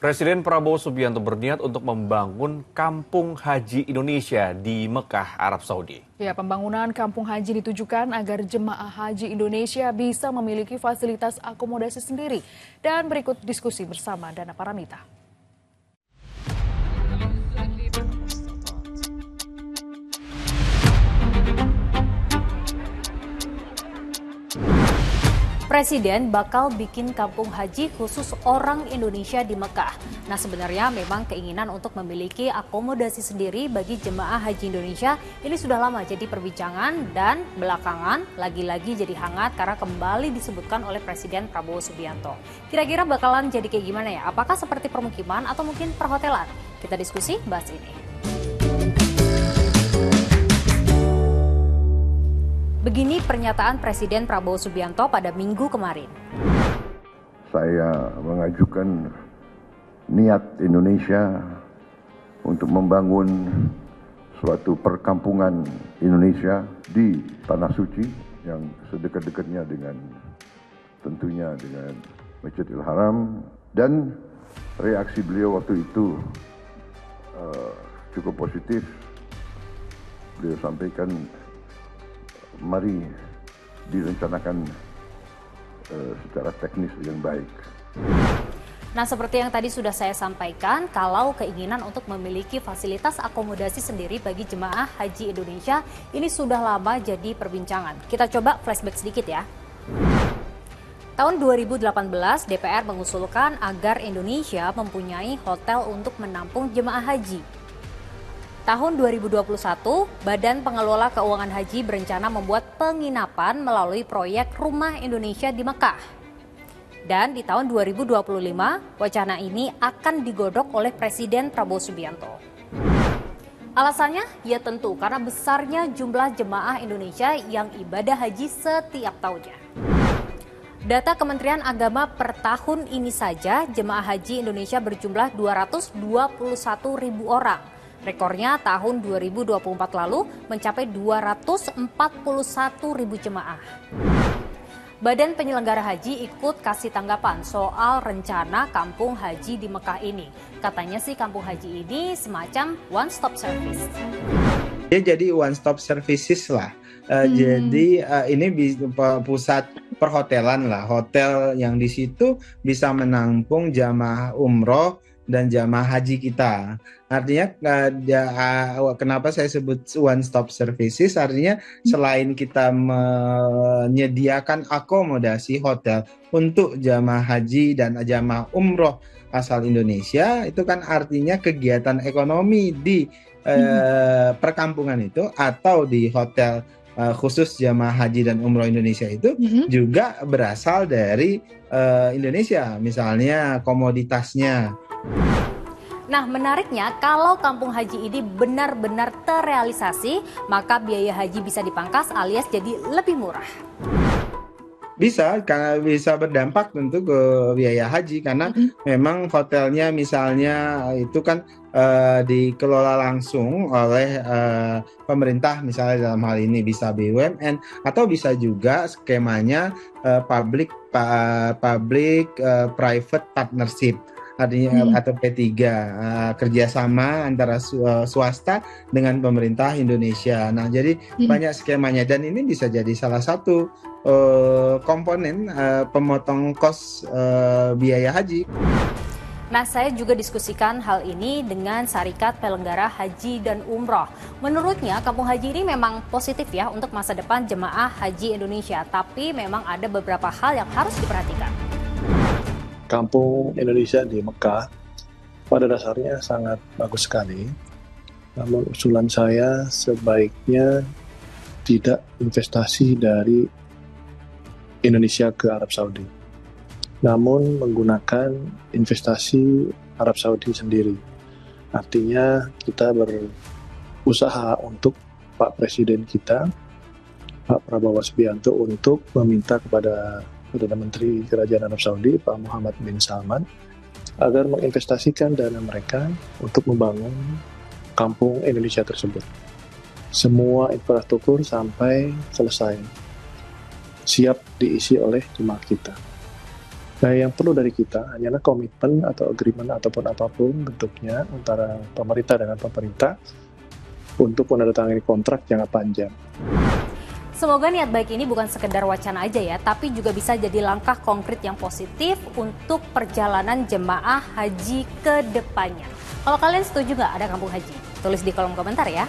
Presiden Prabowo Subianto berniat untuk membangun Kampung Haji Indonesia di Mekah, Arab Saudi. Ya, pembangunan Kampung Haji ditujukan agar jemaah haji Indonesia bisa memiliki fasilitas akomodasi sendiri. Dan berikut diskusi bersama Dana Paramita. Presiden bakal bikin kampung haji khusus orang Indonesia di Mekah. Nah, sebenarnya memang keinginan untuk memiliki akomodasi sendiri bagi jemaah haji Indonesia ini sudah lama jadi perbincangan dan belakangan lagi-lagi jadi hangat karena kembali disebutkan oleh Presiden Prabowo Subianto. Kira-kira bakalan jadi kayak gimana ya? Apakah seperti permukiman atau mungkin perhotelan? Kita diskusi bahas ini. Begini pernyataan Presiden Prabowo Subianto pada Minggu kemarin. Saya mengajukan niat Indonesia untuk membangun suatu perkampungan Indonesia di Tanah Suci yang sedekat-dekatnya tentunya dengan Masjidil Haram, dan reaksi beliau waktu itu cukup positif. Beliau sampaikan, mari direncanakan secara teknis dengan baik. Nah, seperti yang tadi sudah saya sampaikan, kalau keinginan untuk memiliki fasilitas akomodasi sendiri bagi jemaah haji Indonesia ini sudah lama jadi perbincangan. Kita coba flashback sedikit ya. Tahun 2018, DPR mengusulkan agar Indonesia mempunyai hotel untuk menampung jemaah haji. Tahun 2021, Badan Pengelola Keuangan Haji berencana membuat penginapan melalui proyek Rumah Indonesia di Mekah. Dan di tahun 2025, wacana ini akan digodok oleh Presiden Prabowo Subianto. Alasannya? Ya tentu karena besarnya jumlah jemaah Indonesia yang ibadah haji setiap tahunnya. Data Kementerian Agama per tahun ini saja, jemaah haji Indonesia berjumlah 221.000 orang. Rekornya tahun 2024 lalu mencapai 241.000 jemaah. Badan Penyelenggara Haji ikut kasih tanggapan soal rencana Kampung Haji di Mekah ini. Katanya sih Kampung Haji ini semacam one-stop service. Dia jadi one-stop services lah. Jadi ini pusat perhotelan lah. Hotel yang di situ bisa menampung jamaah umroh dan jamaah haji kita. Artinya kenapa saya sebut one stop services, artinya selain kita menyediakan akomodasi hotel untuk jamaah haji dan jamaah umroh asal Indonesia, itu kan artinya kegiatan ekonomi di perkampungan itu atau di hotel khusus jamaah haji dan umroh Indonesia itu juga berasal dari Indonesia, misalnya komoditasnya. Nah, menariknya kalau kampung haji ini benar-benar terrealisasi, maka biaya haji bisa dipangkas alias jadi lebih murah. Bisa, karena bisa berdampak tentu ke biaya haji karena memang hotelnya misalnya itu kan dikelola langsung oleh pemerintah, misalnya dalam hal ini bisa BUMN atau bisa juga skemanya public private partnership. Artinya atau P3, kerjasama antara swasta dengan pemerintah Indonesia. Nah, jadi banyak skemanya dan ini bisa jadi salah satu komponen pemotong kos biaya haji. Nah, saya juga diskusikan hal ini dengan Serikat Penyelenggara Haji dan Umroh. Menurutnya, Kampung Haji ini memang positif ya untuk masa depan jemaah haji Indonesia, tapi memang ada beberapa hal yang harus diperhatikan. Kampung Indonesia di Mekah pada dasarnya sangat bagus sekali. Namun usulan saya sebaiknya tidak investasi dari Indonesia ke Arab Saudi, namun menggunakan investasi Arab Saudi sendiri. Artinya kita berusaha untuk Pak Presiden kita, Pak Prabowo Subianto, untuk meminta kepada Perdana Menteri Kerajaan Arab Saudi, Pak Muhammad bin Salman, agar menginvestasikan dana mereka untuk membangun kampung Indonesia tersebut. Semua infrastruktur sampai selesai siap diisi oleh jemaah kita. Nah, yang perlu dari kita hanyalah komitmen atau agreement ataupun apapun bentuknya antara pemerintah dengan pemerintah untuk menandatangani kontrak jangka panjang. Semoga niat baik ini bukan sekedar wacana aja ya, tapi juga bisa jadi langkah konkret yang positif untuk perjalanan jemaah haji ke depannya. Kalau kalian setuju nggak ada kampung haji? Tulis di kolom komentar ya.